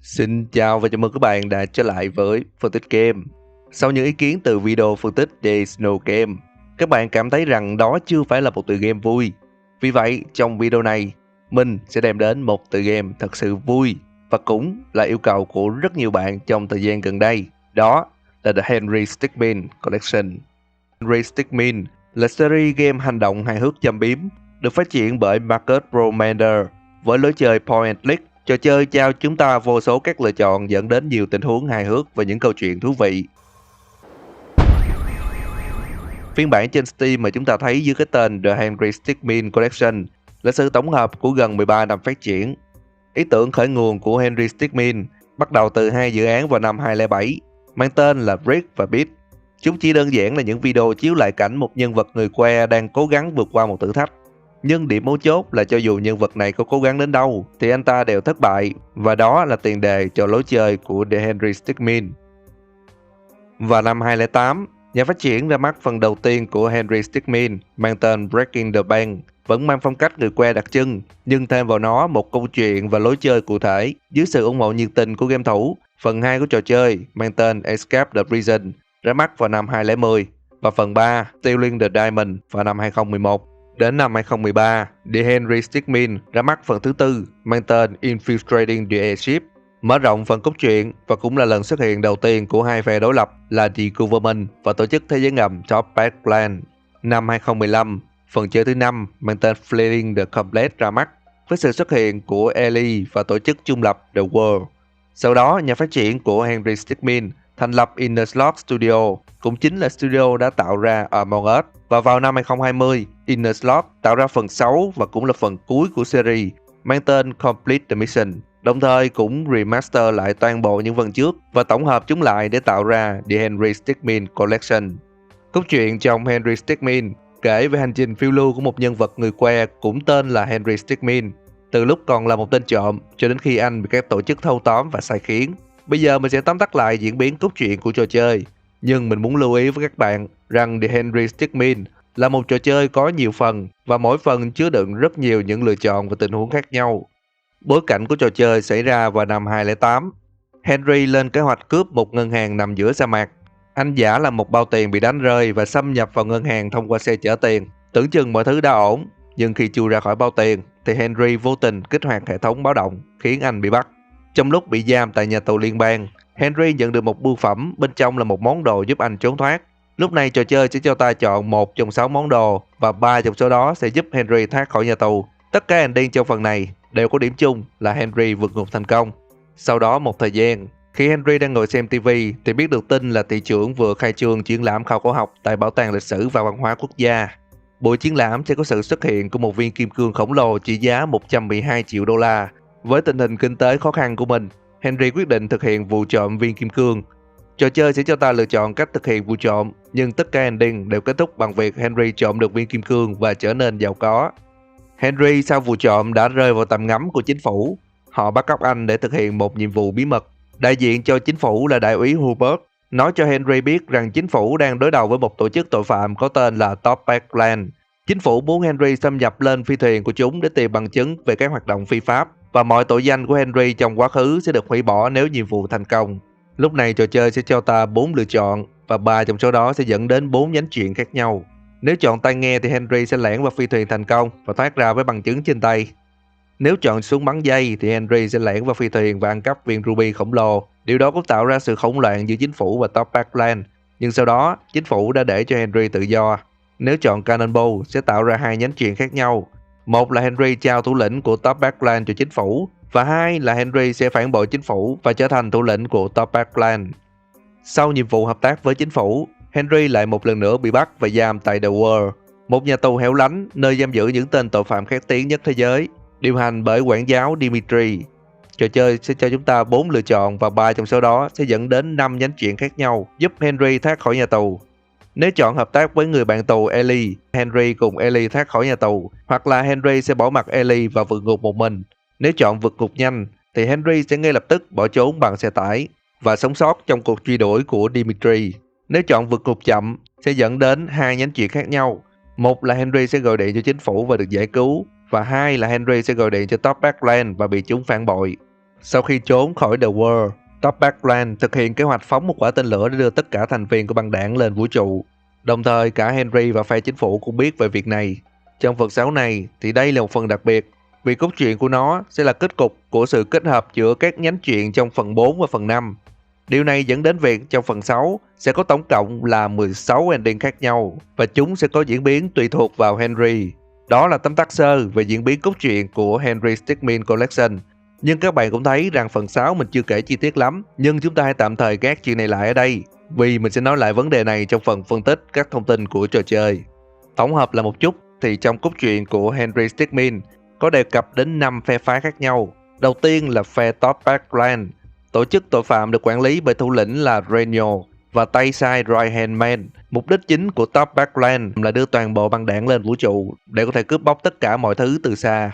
Xin chào và chào mừng các bạn đã trở lại với phân tích game. Sau những ý kiến từ video phân tích The Snow Game, các bạn cảm thấy rằng đó chưa phải là một tựa game vui. Vì vậy, trong video này, mình sẽ đem đến một tựa game thật sự vui và cũng là yêu cầu của rất nhiều bạn trong thời gian gần đây. Đó là The Henry Stickmin Collection. Henry Stickmin là series game hành động hài hước châm biếm, được phát triển bởi Marcus Bromander với lối chơi point and click. Trò chơi trao chúng ta vô số các lựa chọn dẫn đến nhiều tình huống hài hước và những câu chuyện thú vị. Phiên bản trên Steam mà chúng ta thấy dưới cái tên The Henry Stickmin Collection là sự tổng hợp của gần 13 năm phát triển. Ý tưởng khởi nguồn của Henry Stickmin bắt đầu từ hai dự án vào năm 2007, mang tên là Brick và Bit. Chúng chỉ đơn giản là những video chiếu lại cảnh một nhân vật người que đang cố gắng vượt qua một thử thách. Nhưng điểm mấu chốt là cho dù nhân vật này có cố gắng đến đâu thì anh ta đều thất bại, và đó là tiền đề cho lối chơi của The Henry Stickmin. Vào năm 2008, nhà phát triển ra mắt phần đầu tiên của Henry Stickmin mang tên Breaking the Bank, vẫn mang phong cách người que đặc trưng, nhưng thêm vào nó một câu chuyện và lối chơi cụ thể dưới sự ủng hộ nhiệt tình của game thủ. Phần 2 của trò chơi mang tên Escape the Prison ra mắt vào năm 2010 và phần 3 Stealing the Diamond vào năm 2011. Đến năm 2013, The Henry Stickmin ra mắt phần thứ tư mang tên Infiltrating the Airship, mở rộng phần cốt truyện và cũng là lần xuất hiện đầu tiên của hai phe đối lập là The Government và tổ chức thế giới ngầm Top Back Plan. Năm 2015, phần chơi thứ 5 mang tên Fleeing the Complete ra mắt với sự xuất hiện của Ellie và tổ chức trung lập The World. Sau đó, nhà phát triển của Henry Stickmin thành lập Inner Sloth Studio, cũng chính là studio đã tạo ra Among Us. Và vào năm 2020, Inner Sloth tạo ra phần 6 và cũng là phần cuối của series mang tên Complete the Mission, đồng thời cũng remaster lại toàn bộ những phần trước và tổng hợp chúng lại để tạo ra The Henry Stickmin Collection. Cốt truyện trong Henry Stickmin kể về hành trình phiêu lưu của một nhân vật người que cũng tên là Henry Stickmin, từ lúc còn là một tên trộm cho đến khi anh bị các tổ chức thâu tóm và sai khiến. Bây giờ mình sẽ tóm tắt lại diễn biến cốt truyện của trò chơi, nhưng mình muốn lưu ý với các bạn rằng The Henry Stickmin là một trò chơi có nhiều phần và mỗi phần chứa đựng rất nhiều những lựa chọn và tình huống khác nhau. Bối cảnh của trò chơi xảy ra vào năm 2008. Henry lên kế hoạch cướp một ngân hàng nằm giữa sa mạc. Anh giả là một bao tiền bị đánh rơi và xâm nhập vào ngân hàng thông qua xe chở tiền. Tưởng chừng mọi thứ đã ổn, nhưng khi chui ra khỏi bao tiền thì Henry vô tình kích hoạt hệ thống báo động khiến anh bị bắt. Trong lúc bị giam tại nhà tù liên bang, Henry nhận được một bưu phẩm, bên trong là một món đồ giúp anh trốn thoát. Lúc này trò chơi sẽ cho ta chọn một trong 6 món đồ và 3 trong số đó sẽ giúp Henry thoát khỏi nhà tù. Tất cả ending trong phần này đều có điểm chung là Henry vượt ngục thành công. Sau đó một thời gian, khi Henry đang ngồi xem TV thì biết được tin là thị trưởng vừa khai trương triển lãm khảo cổ học tại Bảo tàng Lịch sử và Văn hóa Quốc gia. Buổi triển lãm sẽ có sự xuất hiện của một viên kim cương khổng lồ trị giá 112 triệu đô la. Với tình hình kinh tế khó khăn của mình, Henry quyết định thực hiện vụ trộm viên kim cương. Trò chơi sẽ cho ta lựa chọn cách thực hiện vụ trộm, nhưng tất cả ending đều kết thúc bằng việc Henry trộm được viên kim cương và trở nên giàu có. Henry sau vụ trộm đã rơi vào tầm ngắm của chính phủ. Họ bắt cóc anh để thực hiện một nhiệm vụ bí mật. Đại diện cho chính phủ là đại úy Hubert nói cho Henry biết rằng chính phủ đang đối đầu với một tổ chức tội phạm có tên là Top Back Plan. Chính phủ muốn Henry xâm nhập lên phi thuyền của chúng để tìm bằng chứng về các hoạt động phi pháp, và mọi tội danh của Henry trong quá khứ sẽ được hủy bỏ nếu nhiệm vụ thành công. Lúc này trò chơi sẽ cho ta 4 lựa chọn và 3 trong số đó sẽ dẫn đến 4 nhánh chuyện khác nhau. Nếu chọn tai nghe thì Henry sẽ lẻn vào phi thuyền thành công và thoát ra với bằng chứng trên tay. Nếu chọn súng bắn dây thì Henry sẽ lẻn vào phi thuyền và ăn cắp viên ruby khổng lồ. Điều đó cũng tạo ra sự hỗn loạn giữa chính phủ và Top Back Plan, nhưng sau đó chính phủ đã để cho Henry tự do. Nếu chọn Cannonball sẽ tạo ra 2 nhánh chuyện khác nhau. Một là Henry trao thủ lĩnh của Top Back Plan cho chính phủ, và 2 là Henry sẽ phản bội chính phủ và trở thành thủ lĩnh của Top Back Plan. Sau nhiệm vụ hợp tác với chính phủ, Henry lại một lần nữa bị bắt và giam tại The World, một nhà tù hẻo lánh nơi giam giữ những tên tội phạm khét tiếng nhất thế giới, điều hành bởi quản giáo Dimitri. Trò chơi sẽ cho chúng ta 4 lựa chọn và 3 trong số đó sẽ dẫn đến 5 nhánh chuyện khác nhau giúp Henry thoát khỏi nhà tù. Nếu chọn hợp tác với người bạn tù Ellie, Henry cùng Ellie thoát khỏi nhà tù, hoặc là Henry sẽ bỏ mặc Ellie và vượt ngục một mình. Nếu chọn vượt ngục nhanh thì Henry sẽ ngay lập tức bỏ trốn bằng xe tải và sống sót trong cuộc truy đuổi của Dimitri. Nếu chọn vượt ngục chậm sẽ dẫn đến 2 nhánh chuyện khác nhau. Một là Henry sẽ gọi điện cho chính phủ và được giải cứu, và 2 là Henry sẽ gọi điện cho Top Back Plan và bị chúng phản bội. Sau khi trốn khỏi The World, Topaz Clan thực hiện kế hoạch phóng một quả tên lửa để đưa tất cả thành viên của băng đảng lên vũ trụ. Đồng thời cả Henry và phe chính phủ cũng biết về việc này. Trong phần 6 này thì đây là một phần đặc biệt, vì cốt truyện của nó sẽ là kết cục của sự kết hợp giữa các nhánh truyện trong phần 4 và phần 5. Điều này dẫn đến việc trong phần 6 sẽ có tổng cộng là 16 ending khác nhau và chúng sẽ có diễn biến tùy thuộc vào Henry. Đó là tóm tắt sơ về diễn biến cốt truyện của Henry Stickmin Collection. Nhưng các bạn cũng thấy rằng phần 6 mình chưa kể chi tiết lắm, nhưng chúng ta hãy tạm thời gác chuyện này lại ở đây, vì mình sẽ nói lại vấn đề này trong phần phân tích các thông tin của trò chơi. Tổng hợp là một chút thì trong cốt truyện của Henry Stickmin có đề cập đến 5 phe phái khác nhau. Đầu tiên là phe Topaz Clan, tổ chức tội phạm được quản lý bởi thủ lĩnh là Reno và tay sai Right Hand Man. Mục đích chính của Topaz Clan là đưa toàn bộ băng đảng lên vũ trụ để có thể cướp bóc tất cả mọi thứ từ xa.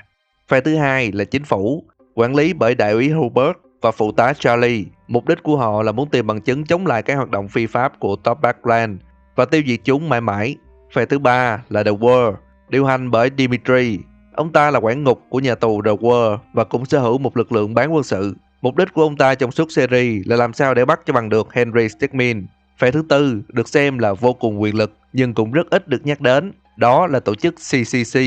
Phe thứ hai là chính phủ, quản lý bởi đại úy Hubert và phụ tá Charlie. Mục đích của họ là muốn tìm bằng chứng chống lại các hoạt động phi pháp của Topaz Clan và tiêu diệt chúng mãi mãi. Phe thứ ba là The World, điều hành bởi Dimitri. Ông ta là quản ngục của nhà tù The World và cũng sở hữu một lực lượng bán quân sự. Mục đích của ông ta trong suốt series là làm sao để bắt cho bằng được Henry Stickmin. Phe thứ tư được xem là vô cùng quyền lực nhưng cũng rất ít được nhắc đến, đó là tổ chức CCC,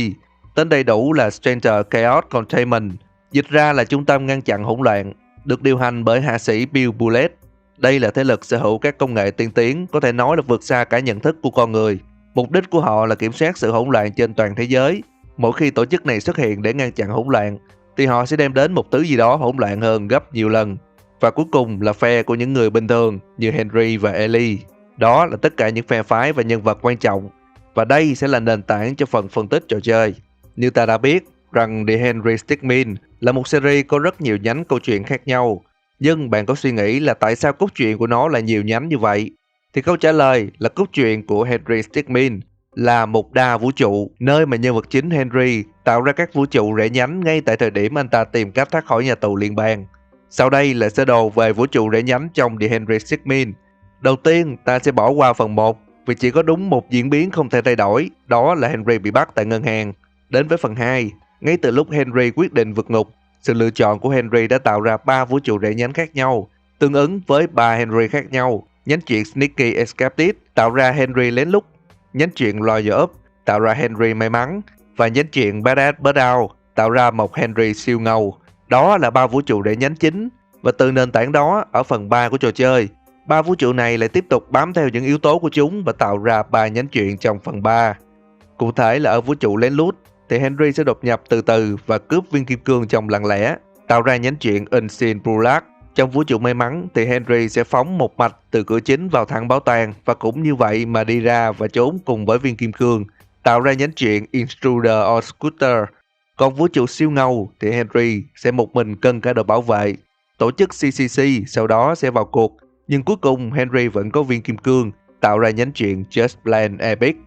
tên đầy đủ là Center Chaos Containment, dịch ra là trung tâm ngăn chặn hỗn loạn, được điều hành bởi hạ sĩ Bill Bullet. Đây là thế lực sở hữu các công nghệ tiên tiến có thể nói là vượt xa cả nhận thức của con người. Mục đích của họ là kiểm soát sự hỗn loạn trên toàn thế giới. Mỗi khi tổ chức này xuất hiện để ngăn chặn hỗn loạn thì họ sẽ đem đến một thứ gì đó hỗn loạn hơn gấp nhiều lần. Và cuối cùng là phe của những người bình thường như Henry và Ellie. Đó là tất cả những phe phái và nhân vật quan trọng. Và đây sẽ là nền tảng cho phần phân tích trò chơi. Như ta đã biết rằng The Henry Stickmin là một series có rất nhiều nhánh câu chuyện khác nhau. Nhưng bạn có suy nghĩ là tại sao cốt truyện của nó lại nhiều nhánh như vậy? Thì câu trả lời là cốt truyện của Henry Stickmin là một đa vũ trụ, nơi mà nhân vật chính Henry tạo ra các vũ trụ rẽ nhánh ngay tại thời điểm anh ta tìm cách thoát khỏi nhà tù liên bang. Sau đây là sơ đồ về vũ trụ rẽ nhánh trong The Henry Stickmin. Đầu tiên, ta sẽ bỏ qua phần 1 vì chỉ có đúng một diễn biến không thể thay đổi, đó là Henry bị bắt tại ngân hàng. Đến với phần 2, ngay từ lúc Henry quyết định vượt ngục, sự lựa chọn của Henry đã tạo ra 3 vũ trụ rẽ nhánh khác nhau, tương ứng với 3 Henry khác nhau. Nhánh chuyện Sneaky Escapist tạo ra Henry lén lút, nhánh chuyện Lawyer Up tạo ra Henry may mắn và nhánh chuyện Badass Bird Out tạo ra một Henry siêu ngầu. Đó là 3 vũ trụ rẽ nhánh chính, và từ nền tảng đó ở phần 3 của trò chơi, 3 vũ trụ này lại tiếp tục bám theo những yếu tố của chúng và tạo ra 3 nhánh chuyện trong phần 3. Cụ thể là ở vũ trụ lén lút thì Henry sẽ đột nhập từ từ và cướp viên kim cương trong lặng lẽ, tạo ra nhánh chuyện Unseen Bullock. Trong vũ trụ may mắn thì Henry sẽ phóng một mạch từ cửa chính vào thang bảo tàng và cũng như vậy mà đi ra và trốn cùng với viên kim cương, tạo ra nhánh chuyện Intruder or Scooter. Còn vũ trụ siêu ngầu thì Henry sẽ một mình cân cả đội bảo vệ. Tổ chức CCC sau đó sẽ vào cuộc, nhưng cuối cùng Henry vẫn có viên kim cương, tạo ra nhánh chuyện Just Plain Epic.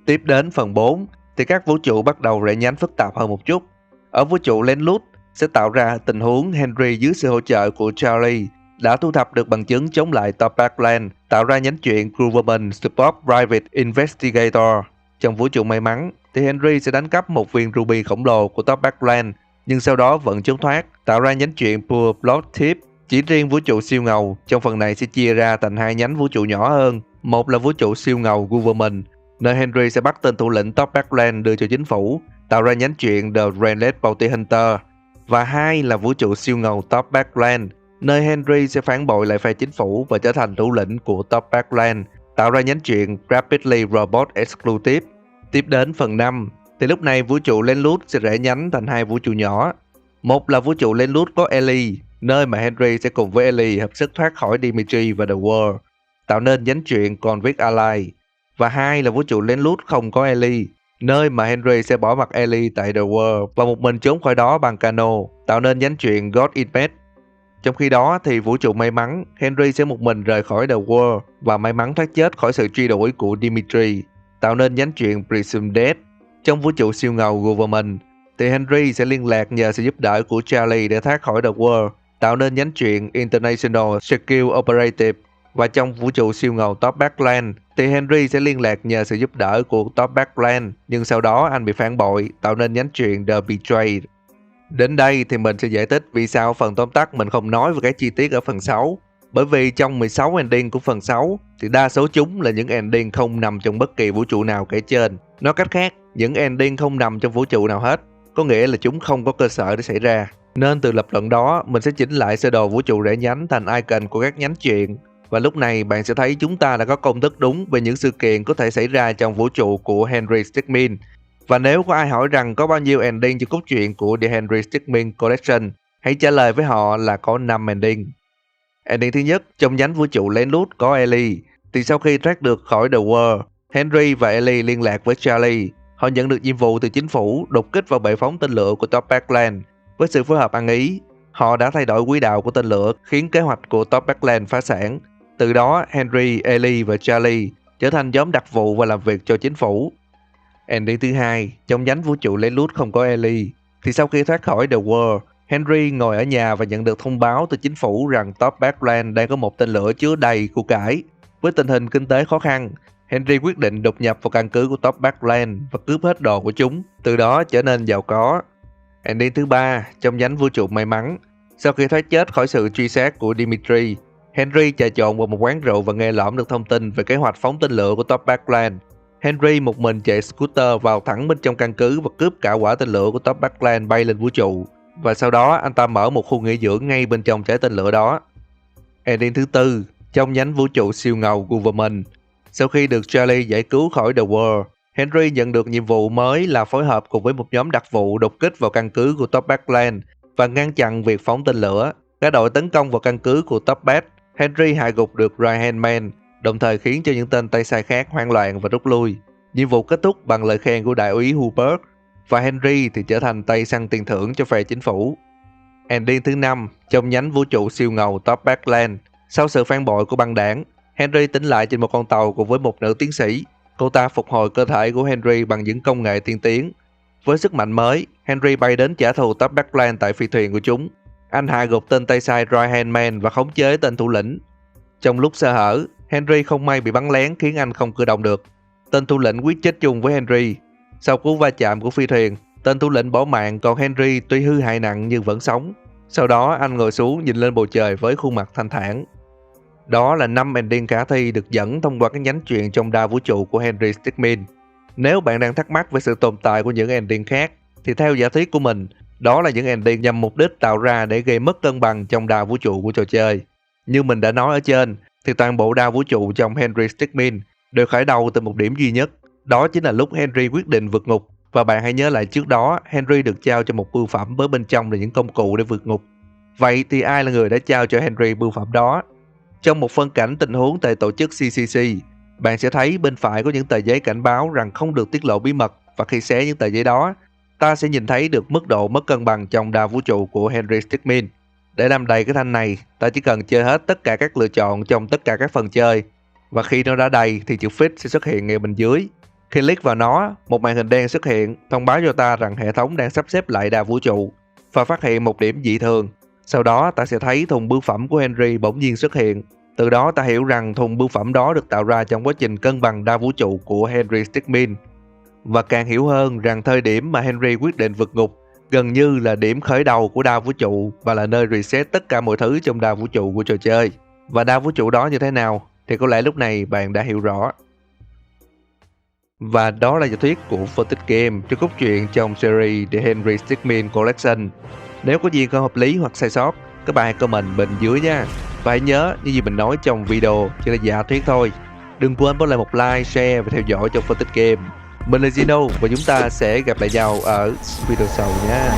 Tiếp đến phần 4 thì các vũ trụ bắt đầu rẽ nhánh phức tạp hơn một chút. Ở vũ trụ lén lút sẽ tạo ra tình huống Henry dưới sự hỗ trợ của Charlie đã thu thập được bằng chứng chống lại Topaz Clan, tạo ra nhánh chuyện Government Support Private Investigator. Trong vũ trụ may mắn thì Henry sẽ đánh cắp một viên ruby khổng lồ của Topaz Clan, nhưng sau đó vẫn trốn thoát, tạo ra nhánh chuyện Poor Plot Tip. Chỉ riêng vũ trụ siêu ngầu trong phần này sẽ chia ra thành 2 nhánh vũ trụ nhỏ hơn. Một là vũ trụ siêu ngầu Government, nơi Henry sẽ bắt tên thủ lĩnh Topaz Clan đưa cho chính phủ, tạo ra nhánh chuyện The Renless Bounty Hunter. Và 2 là vũ trụ siêu ngầu Topaz Clan, nơi Henry sẽ phản bội lại phe chính phủ và trở thành thủ lĩnh của Topaz Clan, tạo ra nhánh chuyện Rapidly Robot Exclusive. Tiếp đến phần 5 thì lúc này vũ trụ lén lút sẽ rẽ nhánh thành 2 vũ trụ nhỏ. Một là vũ trụ lén lút có Ellie, nơi mà Henry sẽ cùng với Ellie hợp sức thoát khỏi Dimitri và The World, tạo nên nhánh chuyện Convict Ally. Và 2 là vũ trụ lén lút không có Ellie, nơi mà Henry sẽ bỏ mặc Ellie tại The World và một mình trốn khỏi đó bằng cano, tạo nên nhánh chuyện God Inmet. Trong khi đó thì vũ trụ may mắn, Henry sẽ một mình rời khỏi The World và may mắn thoát chết khỏi sự truy đuổi của Dimitri, tạo nên nhánh chuyện Presumed Dead. Trong vũ trụ siêu ngầu Government thì Henry sẽ liên lạc nhờ sự giúp đỡ của Charlie để thoát khỏi The World, tạo nên nhánh chuyện International Secure Operative. Và trong vũ trụ siêu ngầu Topaz Clan thì Henry sẽ liên lạc nhờ sự giúp đỡ của Topaz Clan, nhưng sau đó anh bị phản bội, tạo nên nhánh chuyện The Betrayed. Đến đây thì mình sẽ giải thích vì sao phần tóm tắt mình không nói về các chi tiết ở phần 6. Bởi vì trong 16 ending của phần 6 thì đa số chúng là những ending không nằm trong bất kỳ vũ trụ nào kể trên. Nói cách khác, những ending không nằm trong vũ trụ nào hết, có nghĩa là chúng không có cơ sở để xảy ra. Nên từ lập luận đó, mình sẽ chỉnh lại sơ đồ vũ trụ rẽ nhánh thành icon của các nhánh chuyện. Và lúc này bạn sẽ thấy chúng ta đã có công thức đúng về những sự kiện có thể xảy ra trong vũ trụ của Henry Stickmin. Và nếu có ai hỏi rằng có bao nhiêu ending cho cốt truyện của The Henry Stickmin Collection, hãy trả lời với họ là có 5 ending. Ending thứ nhất, trong nhánh vũ trụ lén lút có Ellie, thì sau khi thoát được khỏi The World, Henry và Ellie liên lạc với Charlie. Họ nhận được nhiệm vụ từ chính phủ đột kích vào bệ phóng tên lửa của Top Backland. Với sự phối hợp ăn ý, họ đã thay đổi quỹ đạo của tên lửa khiến kế hoạch của Top Backland phá sản. Từ đó, Henry, Ellie và Charlie trở thành nhóm đặc vụ và làm việc cho chính phủ. Ending thứ hai, trong nhánh vũ trụ lén lút không có Ellie, thì sau khi thoát khỏi The World, Henry ngồi ở nhà và nhận được thông báo từ chính phủ rằng Top Backland đang có một tên lửa chứa đầy của cải. Với tình hình kinh tế khó khăn, Henry quyết định đột nhập vào căn cứ của Top Backland và cướp hết đồ của chúng, từ đó trở nên giàu có. Ending thứ ba, trong nhánh vũ trụ may mắn, sau khi thoát chết khỏi sự truy sát của Dimitri, Henry trà trộn vào một quán rượu và nghe lỏm được thông tin về kế hoạch phóng tên lửa của Top Backland. Henry một mình chạy scooter vào thẳng bên trong căn cứ và cướp cả quả tên lửa của Top Backland bay lên vũ trụ. Và sau đó anh ta mở một khu nghỉ dưỡng ngay bên trong trái tên lửa đó. Ending thứ tư, trong nhánh vũ trụ siêu ngầu Government, sau khi được Charlie giải cứu khỏi The World, Henry nhận được nhiệm vụ mới là phối hợp cùng với một nhóm đặc vụ đột kích vào căn cứ của Top Backland và ngăn chặn việc phóng tên lửa. Cả đội tấn công vào căn cứ của Top Bat. Henry hạ gục được Right-Hand Man, đồng thời khiến cho những tên tay sai khác hoang loạn và rút lui. Nhiệm vụ kết thúc bằng lời khen của đại úy Hubert, và Henry thì trở thành tay săn tiền thưởng cho phe chính phủ. Ending thứ 5, trong nhánh vũ trụ siêu ngầu Top Backland, sau sự phản bội của băng đảng, Henry tỉnh lại trên một con tàu cùng với một nữ tiến sĩ. Cô ta phục hồi cơ thể của Henry bằng những công nghệ tiên tiến. Với sức mạnh mới, Henry bay đến trả thù Top Backland tại phi thuyền của chúng. Anh hạ gục tên tay sai Right-Hand Man và khống chế tên thủ lĩnh. Trong lúc sơ hở, Henry không may bị bắn lén khiến anh không cử động được. Tên thủ lĩnh quyết chết chung với Henry. Sau cú va chạm của phi thuyền, tên thủ lĩnh bỏ mạng, còn Henry tuy hư hại nặng nhưng vẫn sống. Sau đó anh ngồi xuống nhìn lên bầu trời với khuôn mặt thanh thản. Đó là 5 ending khả thi được dẫn thông qua các nhánh chuyện trong đa vũ trụ của Henry Stickmin. Nếu bạn đang thắc mắc về sự tồn tại của những ending khác, thì theo giả thuyết của mình, đó là những ending nhằm mục đích tạo ra để gây mất cân bằng trong đa vũ trụ của trò chơi. Như mình đã nói ở trên, thì toàn bộ đa vũ trụ trong Henry Stickmin đều khởi đầu từ một điểm duy nhất. Đó chính là lúc Henry quyết định vượt ngục. Và bạn hãy nhớ lại trước đó, Henry được trao cho một bưu phẩm với bên trong là những công cụ để vượt ngục. Vậy thì ai là người đã trao cho Henry bưu phẩm đó? Trong một phân cảnh tình huống tại tổ chức CCC, bạn sẽ thấy bên phải có những tờ giấy cảnh báo rằng không được tiết lộ bí mật, và khi xé những tờ giấy đó, ta sẽ nhìn thấy được mức độ mất cân bằng trong đa vũ trụ của Henry Stickmin. Để làm đầy cái thanh này, ta chỉ cần chơi hết tất cả các lựa chọn trong tất cả các phần chơi. Và khi nó đã đầy thì chữ Fix sẽ xuất hiện ngay bên dưới. Khi click vào nó, một màn hình đen xuất hiện, thông báo cho ta rằng hệ thống đang sắp xếp lại đa vũ trụ và phát hiện một điểm dị thường. Sau đó ta sẽ thấy thùng bưu phẩm của Henry bỗng nhiên xuất hiện. Từ đó ta hiểu rằng thùng bưu phẩm đó được tạo ra trong quá trình cân bằng đa vũ trụ của Henry Stickmin. Và càng hiểu hơn rằng thời điểm mà Henry quyết định vượt ngục gần như là điểm khởi đầu của đa vũ trụ và là nơi reset tất cả mọi thứ trong đa vũ trụ của trò chơi. Và đa vũ trụ đó như thế nào thì có lẽ lúc này bạn đã hiểu rõ. Và đó là giả thuyết của Fortis Game cho cốt truyện trong series The Henry Stickmin Collection. Nếu có gì không hợp lý hoặc sai sót, các bạn hãy comment bên dưới nha. Và hãy nhớ, như gì mình nói trong video chỉ là giả thuyết thôi. Đừng quên bấm lại một like, share và theo dõi trong Fortis Game. Mình là Zeno và chúng ta sẽ gặp lại nhau ở video sau nha.